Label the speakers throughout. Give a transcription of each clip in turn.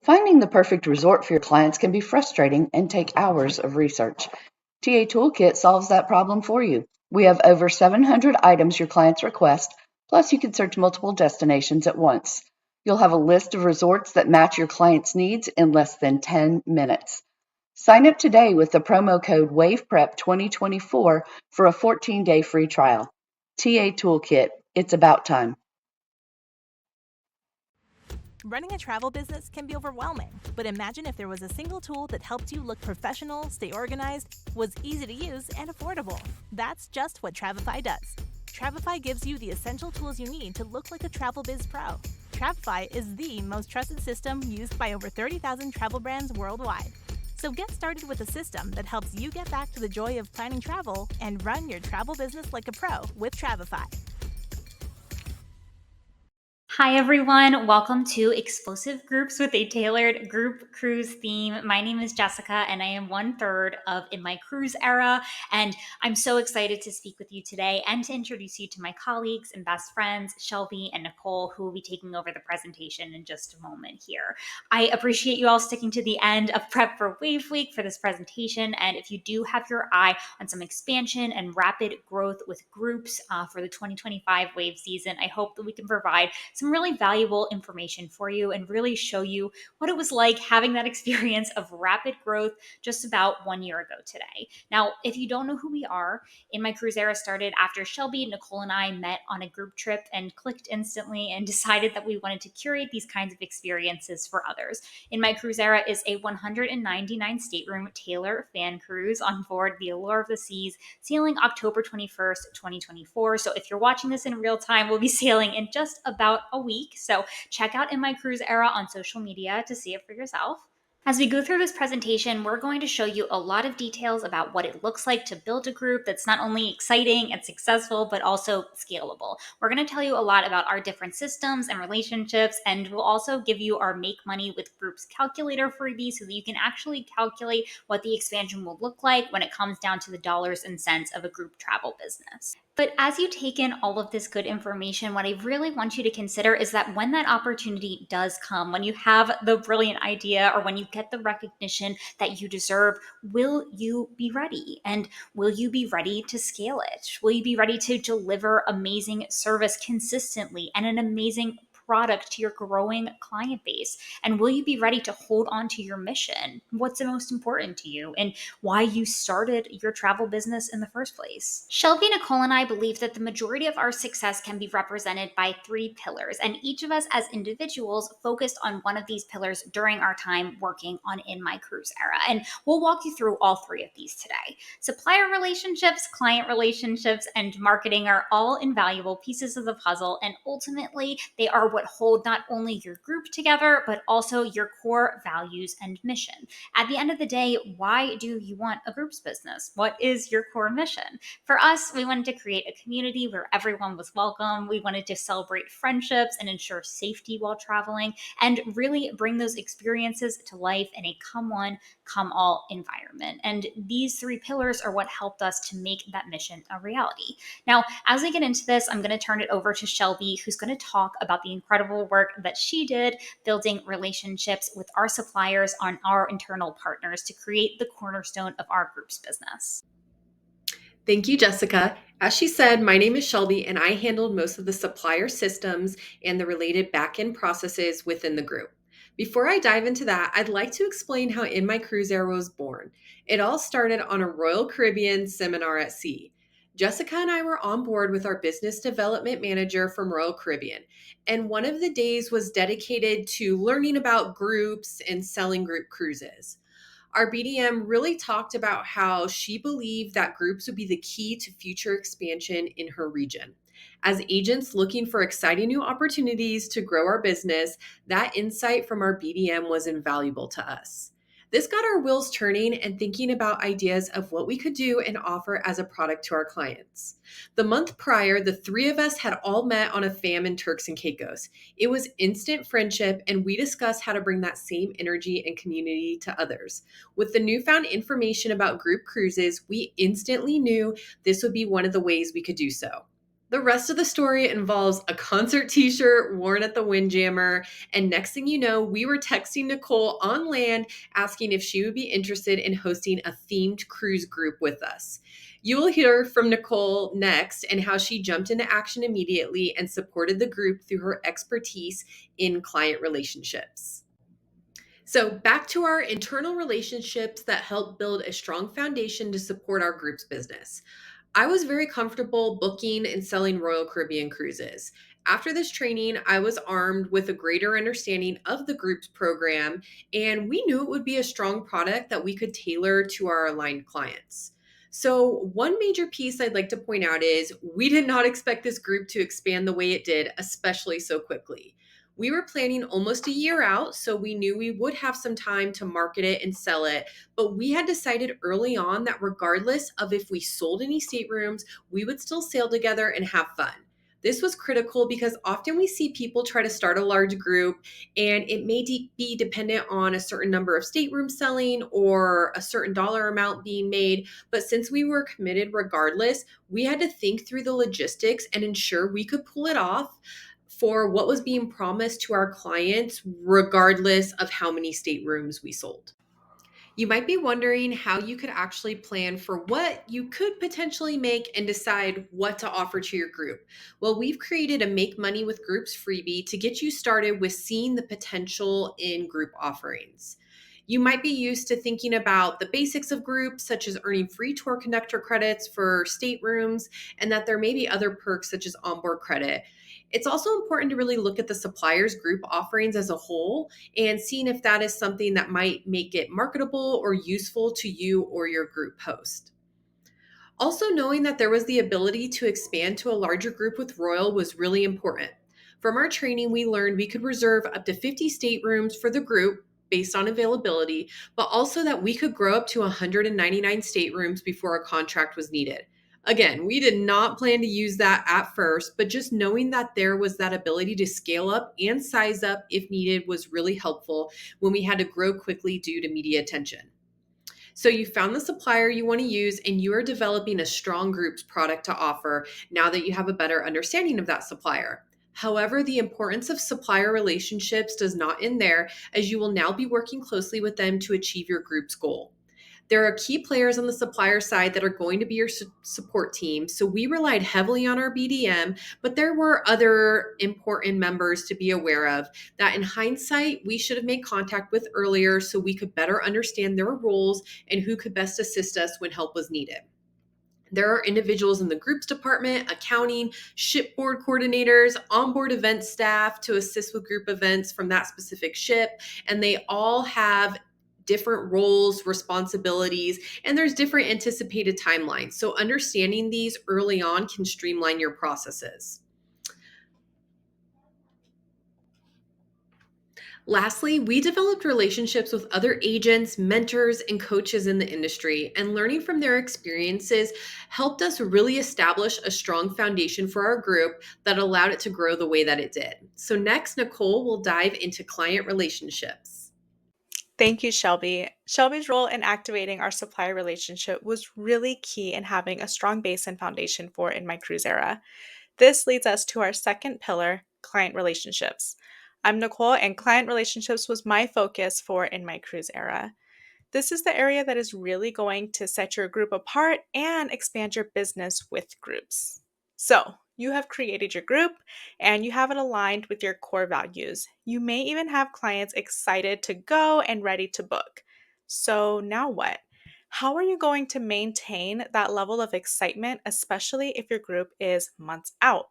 Speaker 1: Finding the perfect resort for your clients can be frustrating and take hours of research. TA Toolkit solves that problem for you. We have over 700 items your clients request, plus you can search multiple destinations at once. You'll have a list of resorts that match your clients' needs in less than 10 minutes. Sign up today with the promo code WAVEPREP2024 for a 14-day free trial. TA Toolkit, it's about time.
Speaker 2: Running a travel business can be overwhelming, but imagine if there was a single tool that helped you look professional, stay organized, was easy to use, and affordable. That's just what Travefy does. Travefy gives you the essential tools you need to look like a travel biz pro. Travefy is the most trusted system used by over 30,000 travel brands worldwide. So get started with a system that helps you get back to the joy of planning travel and run your travel business like a pro with Travefy.
Speaker 3: Hi, everyone. Welcome to Explosive Groups with a Tailored Group Cruise Theme. My name is Jessica, and I am 1/3 of In My Cruise Era. And I'm so excited to speak with you today and to introduce you to my colleagues and best friends, Shelby and Nicole, who will be taking over the presentation in just a moment here. I appreciate you all sticking to the end of prep for Wave Week for this presentation. And if you do have your eye on some expansion and rapid growth with groups for the 2025 Wave season, I hope that we can provide some really valuable information for you and really show you what it was like having that experience of rapid growth just about 1 year ago today. Now, if you don't know who we are, In My Cruise Era started after Shelby, Nicole, and I met on a group trip and clicked instantly and decided that we wanted to curate these kinds of experiences for others. In My Cruise Era is a 199 stateroom Taylor fan cruise on board the Allure of the Seas, sailing October 21st, 2024. So if you're watching this in real time, we'll be sailing in just about a week. So check out In My Cruise Era on social media to see it for yourself. As we go through this presentation, we're going to show you a lot of details about what it looks like to build a group that's not only exciting and successful, but also scalable. We're going to tell you a lot about our different systems and relationships, and we'll also give you our Make Money with Groups calculator freebie so that you can actually calculate what the expansion will look like when it comes down to the dollars and cents of a group travel business. But as you take in all of this good information, what I really want you to consider is that when that opportunity does come, when you have the brilliant idea or when you get the recognition that you deserve, will you be ready? And will you be ready to scale it? Will you be ready to deliver amazing service consistently and an amazing product to your growing client base? And will you be ready to hold on to your mission? What's the most important to you and why you started your travel business in the first place? Shelby, Nicole, and I believe that the majority of our success can be represented by 3 pillars, and each of us as individuals focused on one of these pillars during our time working on In My Cruise Era. And we'll walk you through all 3 of these today. Supplier relationships, client relationships, and marketing are all invaluable pieces of the puzzle, and ultimately they are what hold not only your group together, but also your core values and mission. At the end of the day, why do you want a groups business? What is your core mission? For us, we wanted to create a community where everyone was welcome. We wanted to celebrate friendships and ensure safety while traveling, and really bring those experiences to life in a come one, come all environment. And these 3 pillars are what helped us to make that mission a reality. Now, as we get into this, I'm going to turn it over to Shelby, who's going to talk about the incredible work that she did building relationships with our suppliers on our internal partners to create the cornerstone of our group's business.
Speaker 4: Thank you, Jessica. As she said, my name is Shelby, and I handled most of the supplier systems and the related back-end processes within the group. Before I dive into that, I'd like to explain how In My Cruise Era was born. It all started on a Royal Caribbean seminar at sea. Jessica and I were on board with our business development manager from Royal Caribbean, and one of the days was dedicated to learning about groups and selling group cruises. Our BDM really talked about how she believed that groups would be the key to future expansion in her region. As agents looking for exciting new opportunities to grow our business, that insight from our BDM was invaluable to us. This got our wheels turning and thinking about ideas of what we could do and offer as a product to our clients. The month prior, the 3 of us had all met on a fam in Turks and Caicos. It was instant friendship, and we discussed how to bring that same energy and community to others. With the newfound information about group cruises, we instantly knew this would be one of the ways we could do so. The rest of the story involves a concert t shirt worn at the Windjammer. And next thing you know, we were texting Nicole on land asking if she would be interested in hosting a themed cruise group with us. You will hear from Nicole next and how she jumped into action immediately and supported the group through her expertise in client relationships. So, back to our internal relationships that help build a strong foundation to support our group's business. I was very comfortable booking and selling Royal Caribbean cruises. After this training, I was armed with a greater understanding of the group's program, and we knew it would be a strong product that we could tailor to our aligned clients. So, one major piece I'd like to point out is we did not expect this group to expand the way it did, especially so quickly. We were planning almost a year out, so we knew we would have some time to market it and sell it. But we had decided early on that regardless of if we sold any staterooms, we would still sail together and have fun. This was critical because often we see people try to start a large group and it may be dependent on a certain number of staterooms selling or a certain dollar amount being made. But since we were committed regardless, we had to think through the logistics and ensure we could pull it off for what was being promised to our clients, regardless of how many staterooms we sold. You might be wondering how you could actually plan for what you could potentially make and decide what to offer to your group. Well, we've created a Make Money with Groups freebie to get you started with seeing the potential in group offerings. You might be used to thinking about the basics of groups, such as earning free tour connector credits for staterooms, and that there may be other perks such as onboard credit. It's also important to really look at the supplier's group offerings as a whole and seeing if that is something that might make it marketable or useful to you or your group host. Also, knowing that there was the ability to expand to a larger group with Royal was really important. From our training, we learned we could reserve up to 50 staterooms for the group based on availability, but also that we could grow up to 199 staterooms before a contract was needed. Again, we did not plan to use that at first, but just knowing that there was that ability to scale up and size up if needed was really helpful when we had to grow quickly due to media attention. So you found the supplier you want to use and you are developing a strong group's product to offer now that you have a better understanding of that supplier. However, the importance of supplier relationships does not end there, as you will now be working closely with them to achieve your group's goal. There are key players on the supplier side that are going to be your support team. So we relied heavily on our BDM, but there were other important members to be aware of that in hindsight, we should have made contact with earlier so we could better understand their roles and who could best assist us when help was needed. There are individuals in the groups department, accounting, shipboard coordinators, onboard event staff to assist with group events from that specific ship, and they all have different roles, responsibilities, and there's different anticipated timelines. So understanding these early on can streamline your processes. Lastly, we developed relationships with other agents, mentors, and coaches in the industry, and learning from their experiences helped us really establish a strong foundation for our group that allowed it to grow the way that it did. So next, Nicole will dive into client relationships.
Speaker 5: Thank you, Shelby. Shelby's role in activating our supplier relationship was really key in having a strong base and foundation for In My Cruise Era. This leads us to our second pillar, client relationships. I'm Nicole, and client relationships was my focus for In My Cruise Era. This is the area that is really going to set your group apart and expand your business with groups. So, you have created your group and you have it aligned with your core values. You may even have clients excited to go and ready to book. So, now what? How are you going to maintain that level of excitement, especially if your group is months out?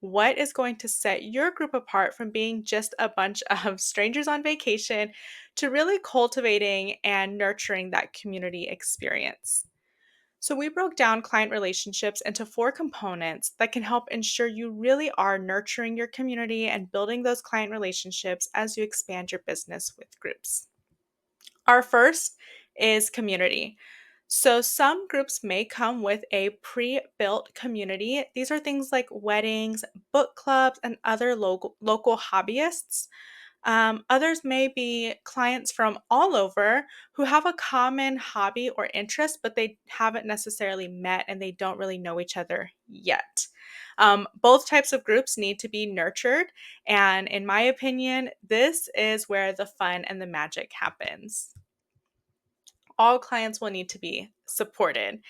Speaker 5: What is going to set your group apart from being just a bunch of strangers on vacation to really cultivating and nurturing that community experience? So, we broke down client relationships into 4 components that can help ensure you really are nurturing your community and building those client relationships as you expand your business with groups. Our first is community. So, some groups may come with a pre built community. These are things like weddings, book clubs, and other local hobbyists. Others may be clients from all over who have a common hobby or interest, but they haven't necessarily met and they don't really know each other yet. Both types of groups need to be nurtured. And in my opinion, this is where the fun and the magic happens. All clients will need to be supported.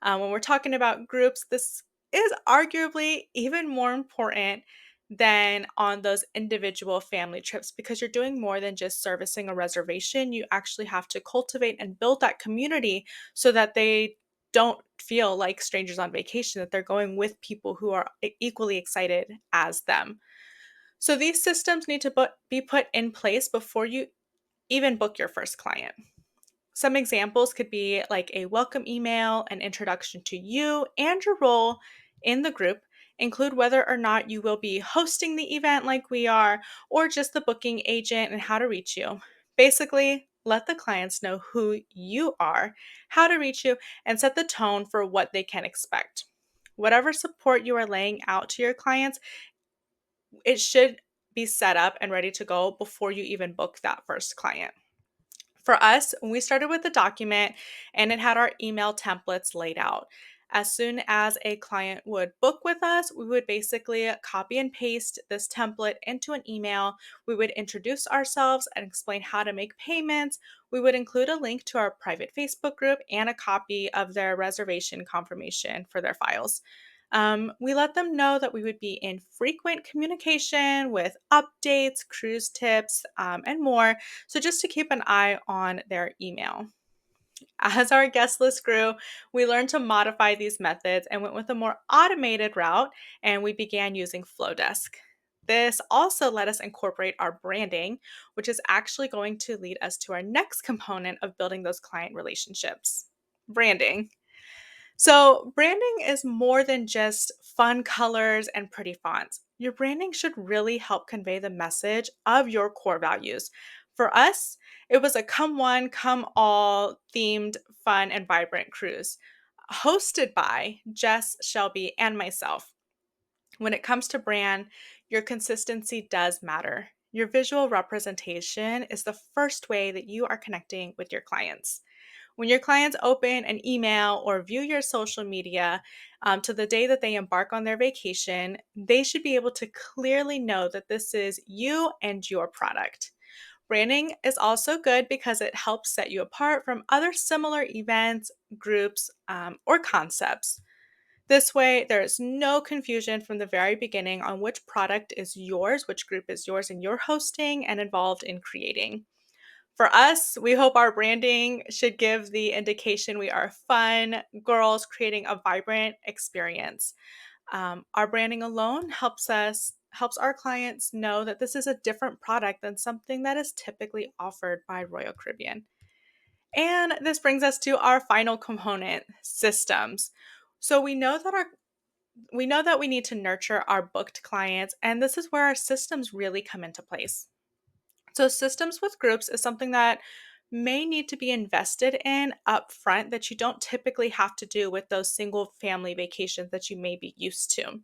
Speaker 5: When we're talking about groups, this is arguably even more important than on those individual family trips because you're doing more than just servicing a reservation. You actually have to cultivate and build that community so that they don't feel like strangers on vacation, that they're going with people who are equally excited as them. So these systems need to be put in place before you even book your first client. Some examples could be like a welcome email, an introduction to you and your role in the group, include whether or not you will be hosting the event like we are, or just the booking agent and how to reach you. Basically, let the clients know who you are, how to reach you, and set the tone for what they can expect. Whatever support you are laying out to your clients, it should be set up and ready to go before you even book that first client. For us, we started with the document and it had our email templates laid out. As soon as a client would book with us, we would basically copy and paste this template into an email. We would introduce ourselves and explain how to make payments. We would include a link to our private Facebook group and a copy of their reservation confirmation for their files. We let them know that we would be in frequent communication with updates, cruise tips, and more. So just to keep an eye on their email. As our guest list grew, we learned to modify these methods and went with a more automated route, and we began using Flowdesk. This also let us incorporate our branding, which is actually going to lead us to our next component of building those client relationships: branding. So, branding is more than just fun colors and pretty fonts. Your branding should really help convey the message of your core values. For us, it was a come one, come all themed, fun, and vibrant cruise, hosted by Jess, Shelby, and myself. When it comes to brand, your consistency does matter. Your visual representation is the first way that you are connecting with your clients. When your clients open an email or view your social media to the day that they embark on their vacation, they should be able to clearly know that this is you and your product. Branding is also good because it helps set you apart from other similar events, groups, or concepts. This way, there is no confusion from the very beginning on which product is yours, which group is yours, and you're hosting and involved in creating. For us, we hope our branding should give the indication we are fun girls creating a vibrant experience. Our branding alone helps our clients know that this is a different product than something that is typically offered by Royal Caribbean. And this brings us to our final component: systems. So we know that we need to nurture our booked clients, and this is where our systems really come into place. So, systems with groups is something that may need to be invested in upfront that you don't typically have to do with those single family vacations that you may be used to.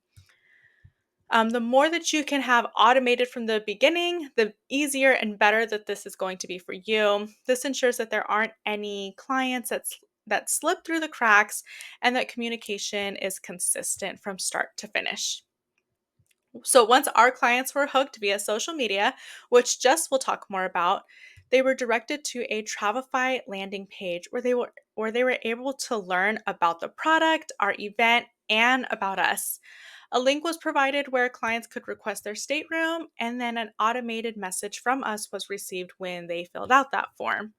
Speaker 5: The more that you can have automated from the beginning, the easier and better that this is going to be for you. This ensures that there aren't any clients that slip through the cracks and that communication is consistent from start to finish. So once our clients were hooked via social media, which Jess will talk more about, they were directed to a Travefy landing page where they were able to learn about the product, our event, and about us. A link was provided where clients could request their stateroom, and then an automated message from us was received when they filled out that form.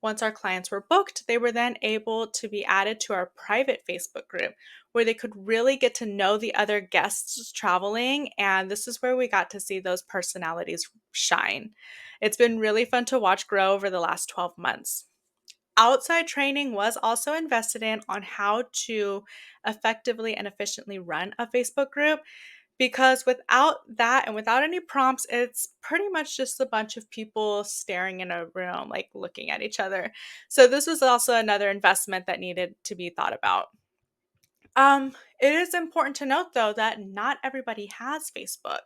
Speaker 5: Once our clients were booked, they were then able to be added to our private Facebook group where they could really get to know the other guests traveling. And this is where we got to see those personalities shine. It's been really fun to watch grow over the last 12 months. Outside training was also invested in on how to effectively and efficiently run a Facebook group, because without that and without any prompts, it's pretty much just a bunch of people staring in a room, like looking at each other. So this was also another investment that needed to be thought about. It is important to note though that not everybody has Facebook.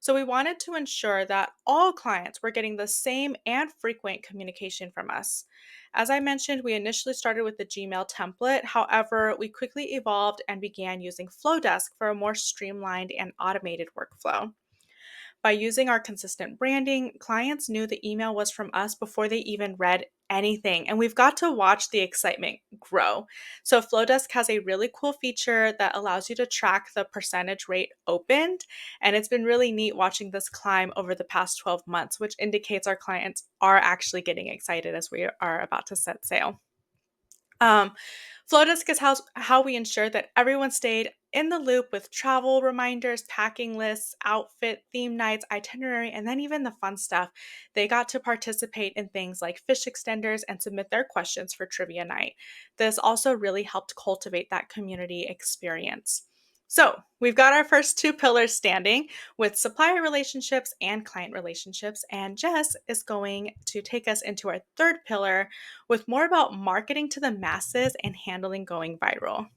Speaker 5: So we wanted to ensure that all clients were getting the same and frequent communication from us. As I mentioned, we initially started with the Gmail template. However, we quickly evolved and began using Flowdesk for a more streamlined and automated workflow. By using our consistent branding, clients knew the email was from us before they even read anything, and we've got to watch the excitement grow. So, Flowdesk has a really cool feature that allows you to track the percentage rate opened, and it's been really neat watching this climb over the past 12 months, which indicates our clients are actually getting excited as we are about to set sail. Um, Flowdesk is how we ensured that everyone stayed in the loop with travel reminders, packing lists, outfit, theme nights, itinerary, and then even the fun stuff. They got to participate in things like fish extenders and submit their questions for trivia night. This also really helped cultivate that community experience. So, we've got our first two pillars standing with supplier relationships and client relationships, and Jess is going to take us into our third pillar with more about marketing to the masses and handling going viral.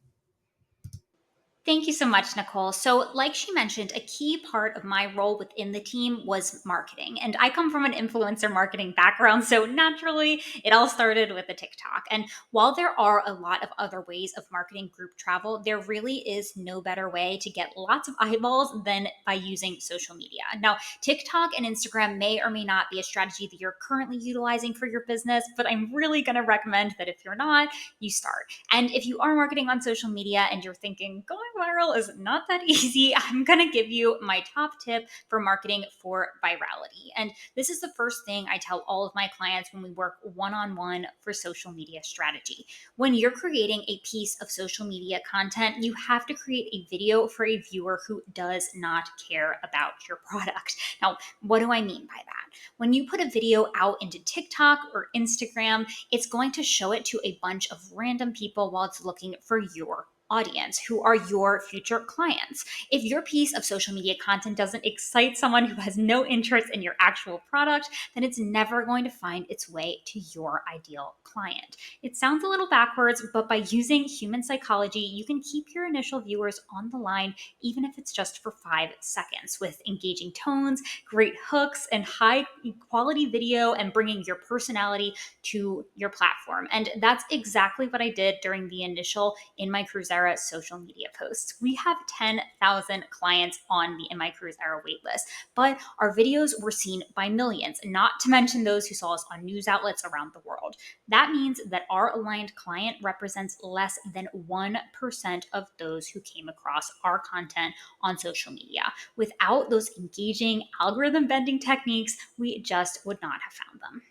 Speaker 3: Thank you so much, Nicole. So, like she mentioned, a key part of my role within the team was marketing. And I come from an influencer marketing background. So, naturally, it all started with the TikTok. And while there are a lot of other ways of marketing group travel, there really is no better way to get lots of eyeballs than by using social media. Now, TikTok and Instagram may or may not be a strategy that you're currently utilizing for your business, but I'm really going to recommend that if you're not, you start. And if you are marketing on social media and you're thinking going viral is not that easy, I'm going to give you my top tip for marketing for virality. And this is the first thing I tell all of my clients when we work one-on-one for social media strategy. When you're creating a piece of social media content, you have to create a video for a viewer who does not care about your product. Now, what do I mean by that? When you put a video out into TikTok or Instagram, it's going to show it to a bunch of random people while it's looking for your audience, who are your future clients. If your piece of social media content doesn't excite someone who has no interest in your actual product, then it's never going to find its way to your ideal client. It sounds a little backwards, but by using human psychology, you can keep your initial viewers on the line, even if it's just for 5 seconds, with engaging tones, great hooks, and high quality video, and bringing your personality to your platform. And that's exactly what I did during the initial In My Cruise Era social media posts. We have 10,000 clients on the In My Cruise Era waitlist, but our videos were seen by millions, not to mention those who saw us on news outlets around the world. That means that our aligned client represents less than 1% of those who came across our content on social media. Without those engaging algorithm bending techniques, we just would not have found them.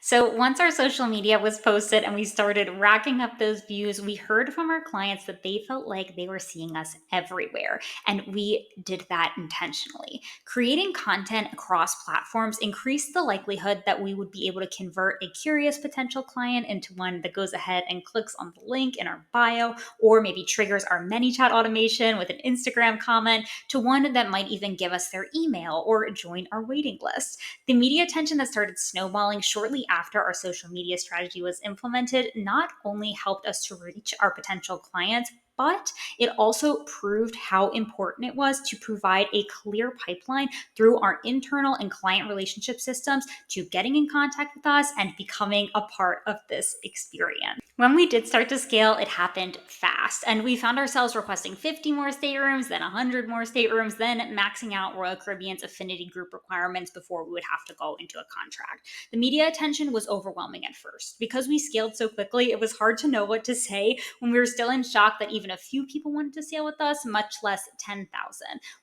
Speaker 3: So once our social media was posted and we started racking up those views, we heard from our clients that they felt like they were seeing us everywhere. And we did that intentionally. Creating content across platforms increased the likelihood that we would be able to convert a curious potential client into one that goes ahead and clicks on the link in our bio, or maybe triggers our ManyChat automation with an Instagram comment, to one that might even give us their email or join our waiting list. The media attention that started snowballing shortly after our social media strategy was implemented not only helped us to reach our potential clients, but it also proved how important it was to provide a clear pipeline through our internal and client relationship systems to getting in contact with us and becoming a part of this experience. When we did start to scale, it happened fast, and we found ourselves requesting 50 more staterooms, then 100 more staterooms, then maxing out Royal Caribbean's affinity group requirements before we would have to go into a contract. The media attention was overwhelming at first. Because we scaled so quickly, it was hard to know what to say when we were still in shock that even a few people wanted to sail with us, much less 10,000.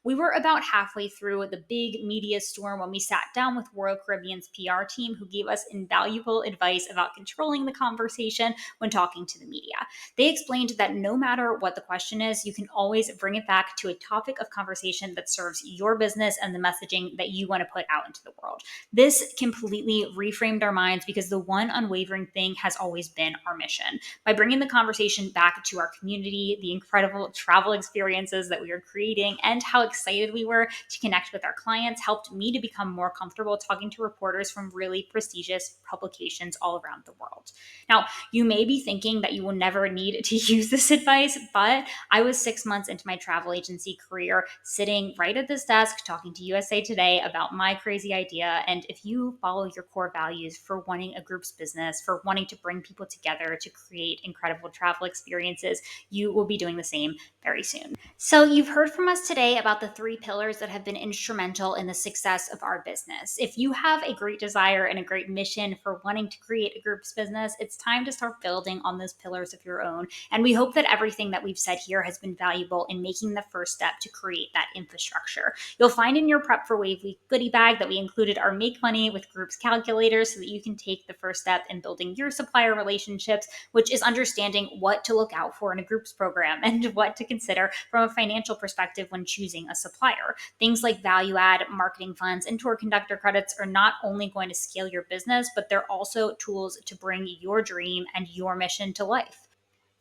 Speaker 3: We were about halfway through the big media storm when we sat down with Royal Caribbean's PR team, who gave us invaluable advice about controlling the conversation when talking to the media. They explained that no matter what the question is, you can always bring it back to a topic of conversation that serves your business and the messaging that you want to put out into the world. This completely reframed our minds, because the one unwavering thing has always been our mission. By bringing the conversation back to our community see the incredible travel experiences that we were creating and how excited we were to connect with our clients helped me to become more comfortable talking to reporters from really prestigious publications all around the world. Now, you may be thinking that you will never need to use this advice, but I was 6 months into my travel agency career, sitting right at this desk talking to USA Today about my crazy idea. And if you follow your core values for wanting a group's business, for wanting to bring people together to create incredible travel experiences, you will be doing the same very soon. So you've heard from us today about the 3 pillars that have been instrumental in the success of our business. If you have a great desire and a great mission for wanting to create a group's business, it's time to start building on those pillars of your own. And we hope that everything that we've said here has been valuable in making the first step to create that infrastructure. You'll find in your Prep for Wave Week goodie bag that we included our Make Money with Groups calculator so that you can take the first step in building your supplier relationships, which is understanding what to look out for in a groups program and what to consider from a financial perspective when choosing a supplier. Things like value add, marketing funds, and tour conductor credits are not only going to scale your business, but they're also tools to bring your dream and your mission to life.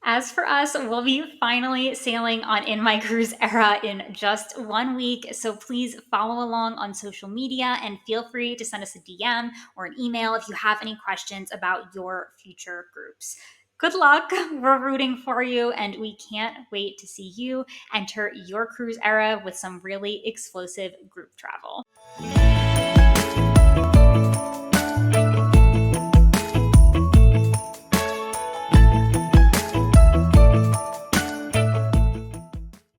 Speaker 3: As for us, we'll be finally sailing on In My Cruise Era in just 1 week. So please follow along on social media and feel free to send us a DM or an email if you have any questions about your future groups. Good luck. We're rooting for you, and we can't wait to see you enter your cruise era with some really explosive group travel.